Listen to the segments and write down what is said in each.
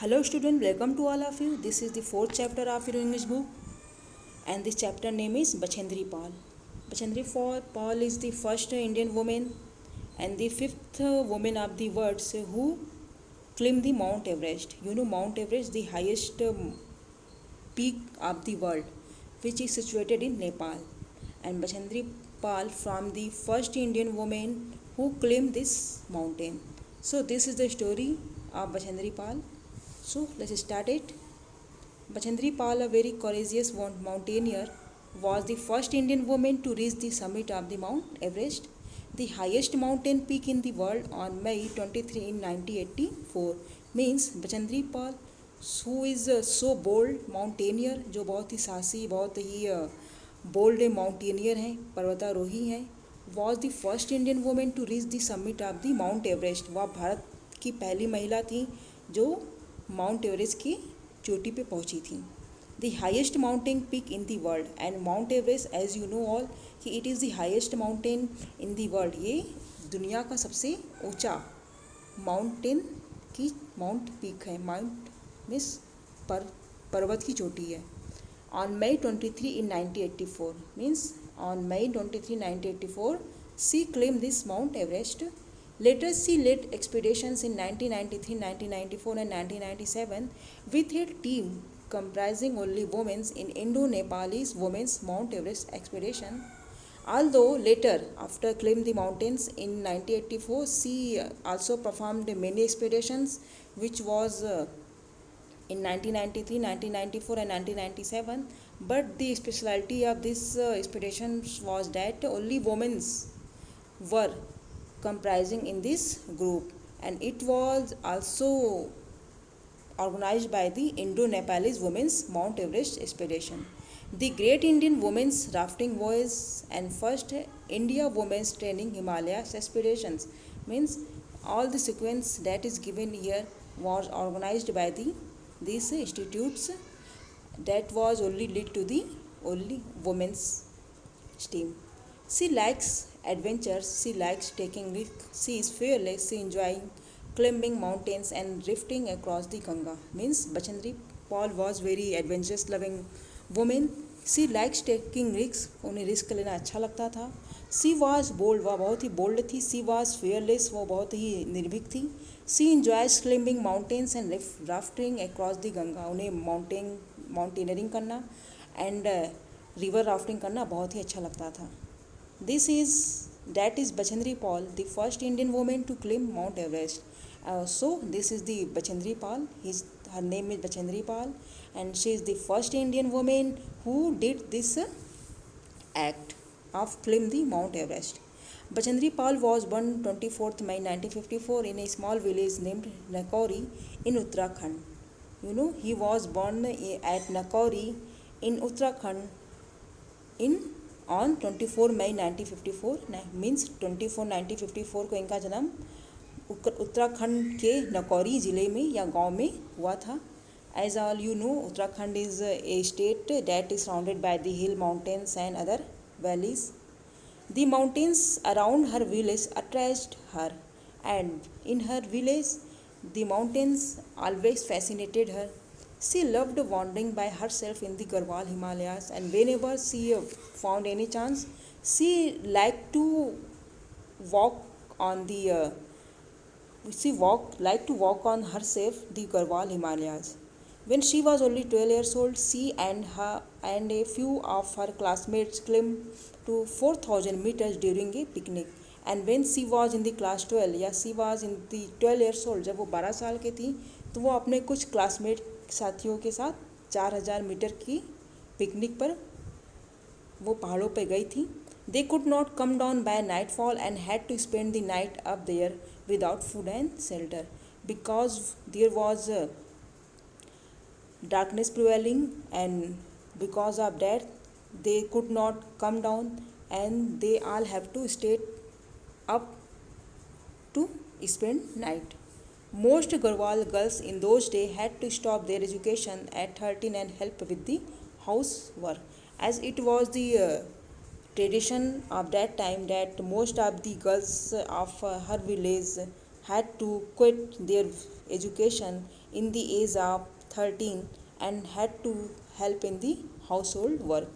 Hello student, welcome to all of you. This is the fourth chapter of your English book and this chapter name is Bachendri Pal. Pal is the first Indian woman and the fifth woman of the world who climbed the Mount Everest. You know Mount Everest, the highest peak of the world, which is situated in Nepal. And Bachendri Pal from the first Indian woman who climbed this mountain. So this is the story of Bachendri Pal. So let's start it. Bachendri Pal, a very courageous mountaineer, was the first Indian woman to reach the summit of the Mount Everest, the highest mountain peak in the world, on May 23 in 1984. Means Bachendri Pal, who is so bold mountaineer, जो बहुत ही साहसी बहुत ही bold mountaineer हैं, पर्वतारोही हैं, was the first Indian woman to reach the summit of the Mount Everest. वह भारत की पहली महिला थी जो माउंट एवरेस्ट की चोटी पे पहुंची थी. The highest mountain peak in the world and Mount Everest as you know all कि it is the highest mountain in the world. ये दुनिया का सबसे ऊंचा माउंटेन की माउंट पीक है. माउंट मीन्स पर्वत की चोटी है. On May 23 in 1984 means on May 23 1984 she claim this Mount Everest. Later, she led expeditions in 1993, 1994 and 1997 with a team comprising only women in Indo-Nepalese Women's Mount Everest expedition. Although later, after climbing the mountains in 1984, she also performed many expeditions which was in 1993, 1994 and 1997. But the specialty of this expeditions was that only women were comprising in this group, and it was also organized by the Indo-Nepalese Women's Mount Everest Expedition, the Great Indian Women's Rafting Voyage, and first India Women's Training Himalayas Expeditions. Means all the sequence that is given here was organized by these institutes that was only led to the only women's team. She likes adventures, she likes taking risks, she is fearless, she enjoying climbing mountains and drifting across the Ganga. Means Bachendri Pal was very adventurous loving woman. She likes taking risks, उन्हें risk लेना अच्छा लगता था. She was bold, वह बहुत ही bold थी. She was fearless, वो बहुत ही निर्भीक थी. She enjoys climbing mountains and rafting across the Ganga. उन्हें माउंटेनियरिंग करना एंड रिवर राफ्टिंग करना बहुत ही अच्छा लगता था. That is Bachendri Pal, the first Indian woman to climb Mount Everest. So this is the Bachendri Pal. Her name is Bachendri Pal, and she is the first Indian woman who did this act of climb the Mount Everest. Bachendri Pal was born 24th May 1954 in a small village named Nakori in Uttarakhand. You know, he was born at Nakori in Uttarakhand on 24 May 1954 means 1954 को इनका जन्म उत्तराखंड के नकौरी ज़िले में या गांव में हुआ था. As all you know, Uttarakhand is a state that is surrounded by the hill mountains and other valleys. The mountains around her village attracted her, and in her village the mountains always fascinated her. She loved wandering by herself in the Garhwal Himalayas, and whenever she found any chance, she liked to walk on on herself the Garhwal Himalayas. When she was only 12 years old, she and a few of her classmates climbed to 4,000 meters during a picnic. And when she was in the class 12 या she was in the 12 years old, जब वो 12 साल की थी तो वो अपने कुछ क्लासमेट साथियों के साथ 4,000 मीटर की पिकनिक पर वो पहाड़ों पर गई थी. They could not come down by nightfall and had to spend the night up there without food and shelter because there was darkness prevailing, and because of that they could not come down and they all have to stay up to spend night. Most Garhwal girls in those days had to stop their education at 13 and help with the housework, as it was the tradition of that time that most of the girls of her village had to quit their education in the age of 13 and had to help in the household work.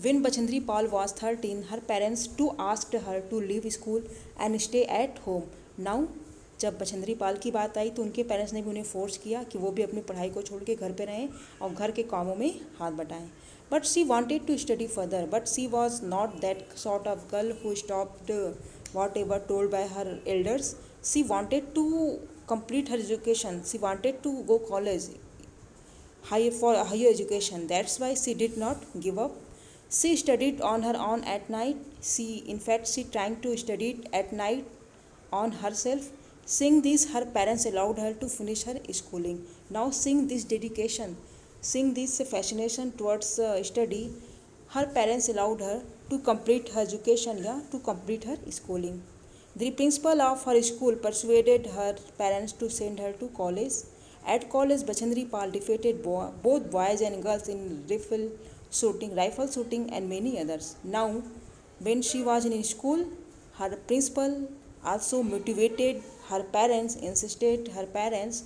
When Bachendri Pal was 13, her parents too asked her to leave school and stay at home. Now, जब बछेंद्री पाल की बात आई तो उनके parents ने भी उन्हें force किया कि वो भी अपनी पढ़ाई को छोड़ के घर पे रहें और घर के कामों में हाथ बटाएं. But she wanted to study further, but she was not that sort of girl who stopped whatever told by her elders. She wanted to complete her education. She wanted to go college, higher education. That's why she did not give up. She studied on her own at night. She trying to study at night on herself. Seeing this, her parents allowed her to finish her schooling. Now, seeing this dedication, seeing this fascination towards study, her parents allowed her to complete her education, to complete her schooling. The principal of her school persuaded her parents to send her to college. At college, Bachendri Pal defeated both boys and girls in rifle shooting, and many others. Now, when she was in school, her principal also motivated her parents, insisted her parents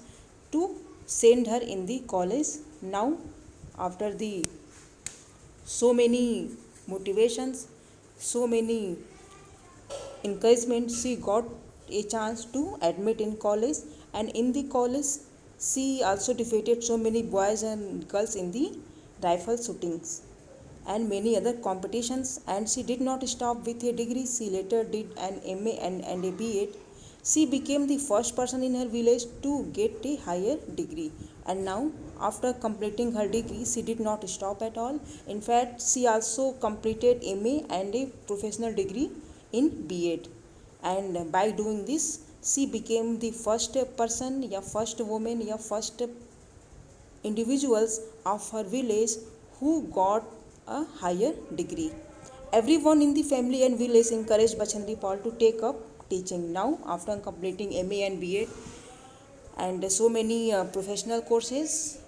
to send her in the college. Now, after the so many motivations, so many encouragement, she got a chance to admit in college, and in the college she also defeated so many boys and girls in the rifle shootings and many other competitions. And she did not stop with a degree. She later did an MA and a B.Ed. She became the first person in her village to get a higher degree. And now, after completing her degree, she did not stop at all. In fact, she also completed MA and a professional degree in B.Ed. And by doing this, she became the first person, first woman, first individuals of her village who got a higher degree. Everyone in the family and village encouraged Bachendri Pal to take up teaching. Now, after completing MA and B.Ed and so many professional courses,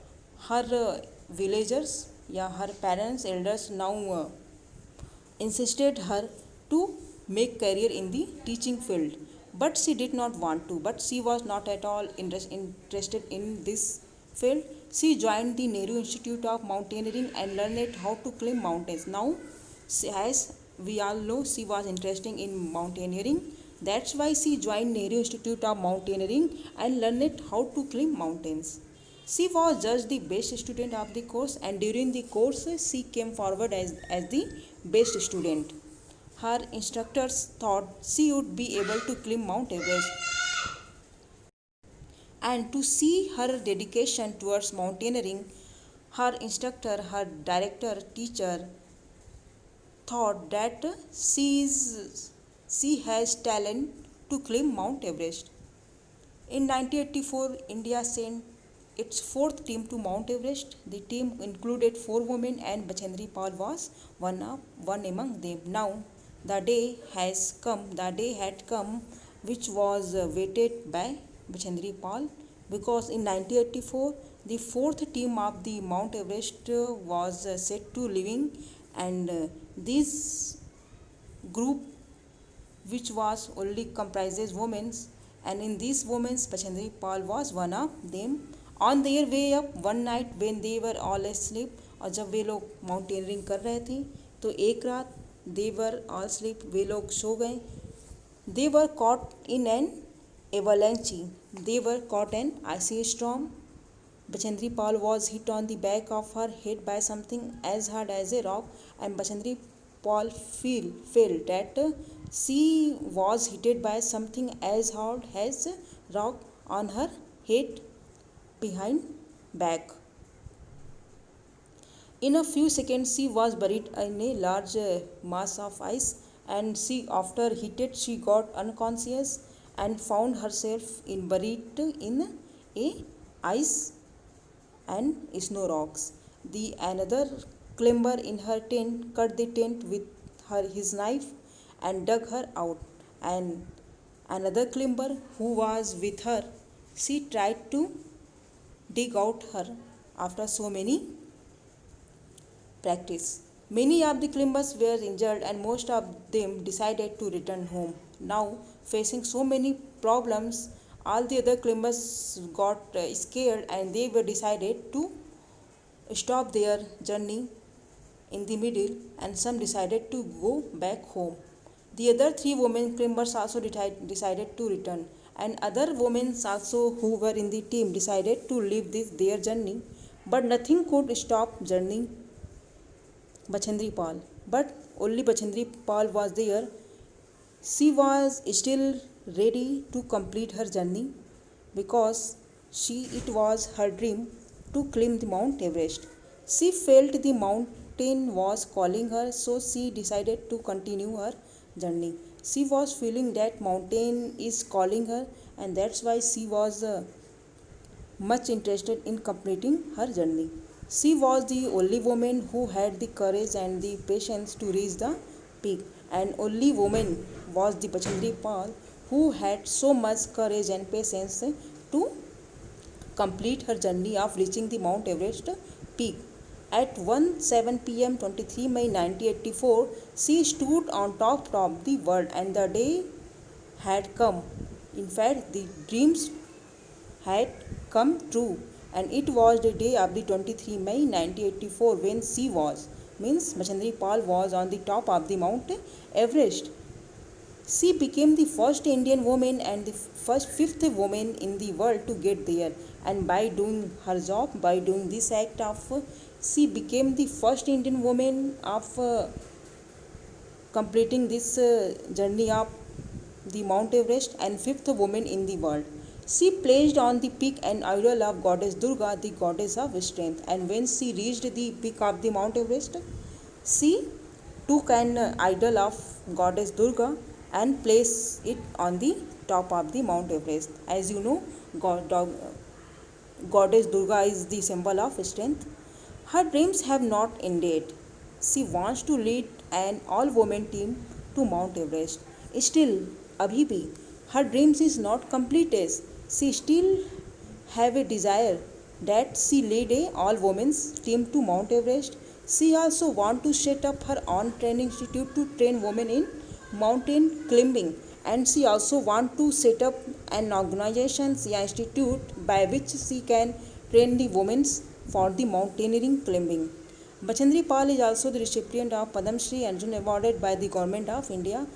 her villagers, her parents, elders now insisted her to make career in the teaching field. But she did not want to, but she was not at all interested in this field. She joined the Nehru Institute of Mountaineering and learned how to climb mountains. Now, as we all know, she was interested in mountaineering. That's why she joined Nehru Institute of Mountaineering and learned how to climb mountains. She was judged the best student of the course, and during the course she came forward as the best student. Her instructors thought she would be able to climb Mount Everest. And to see her dedication towards mountaineering, her instructor, her director, teacher thought that she has talent to climb Mount Everest. In 1984, India sent its fourth team to Mount Everest. The team included 4 women, and Bachendri Pal was one among them. Now, the day had come which was waited by Bachendri Pal, because in 1984 the 4th team of the Mount Everest was set to living, and this group, which was only comprises women, and in these women Bachendri Pal was one of them. On their way up one night when they were all asleep, और जब वे लोग mountaineering कर रहे थे तो एक रात they were all asleep, वे लोग सो गए. They were caught in an avalanche. They were caught in icy storm. Bachendri Pal was hit on the back of her head by something as hard as a rock, and Bachendri Pal felt that she was hit by something as hard as a rock on her head behind back. In a few seconds, she was buried in a large mass of ice, and after hit, she got unconscious and found herself buried in a ice and snow rocks. The another climber in her tent cut the tent with his knife and dug her out. And another climber who was with her, she tried to dig out her after so many practice. Many of the climbers were injured, and most of them decided to return home. Now, facing so many problems All the other climbers got scared and they were decided to stop their journey in the middle, and some decided to go back home. The other three women climbers also decided to return, and other women also who were in the team decided to leave their journey, but nothing could stop journey Bachendri Pal. But only Bachendri Pal was there. She was still ready to complete her journey because it was her dream to climb the Mount Everest. She felt the mountain was calling her, so she decided to continue her journey. She was feeling that mountain is calling her, and that's why she was much interested in completing her journey. She was the only woman who had the courage and the patience to reach the peak, and only woman was the Bachendri Pal who had so much courage and patience to complete her journey of reaching the Mount Everest peak. At 1:07 p.m. 23 May 1984, she stood on top of the world, and the day had come. In fact, the dreams had come true, and it was the day of the 23 May 1984 when she was, means Bachendri Pal was on the top of the Mount Everest. She became the first Indian woman and the fifth woman in the world to get there. And by doing her job, by doing this act of, she became the first Indian woman of completing this journey of the Mount Everest and fifth woman in the world. She placed on the peak an idol of goddess Durga, the goddess of strength. And when she reached the peak of the Mount Everest, she took an idol of goddess Durga and placed it on the top of the Mount Everest. As you know, goddess Durga is the symbol of strength. Her dreams have not ended. She wants to lead an all-women team to Mount Everest. Still, abhi bhi, her dreams is not completed. She still have a desire that she lead a all-women's team to Mount Everest. She also want to set up her own training institute to train women in mountain climbing, and she also want to set up an organization, the institute, by which she can train the women for the mountaineering climbing. Bachendri Pal is also the recipient of Padma Shri Arjun awarded by the Government of India.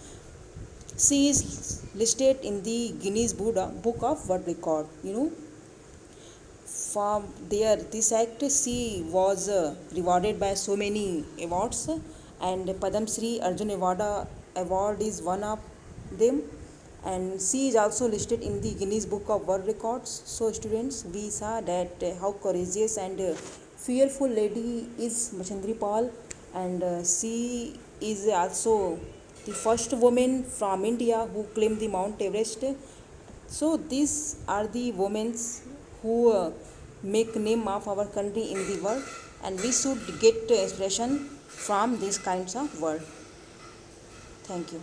She is listed in the Guinness Book of World Record. From there, this act she was rewarded by so many awards, and Padma Shri Arjun award is one of them, and she is also listed in the Guinness Book of World Records. So students, we saw that how courageous and fearful lady is Bachendri Pal, and she is also the first woman from India who climbed the Mount Everest. So these are the women who make name of our country in the world, and we should get inspiration from these kinds of world. Thank you.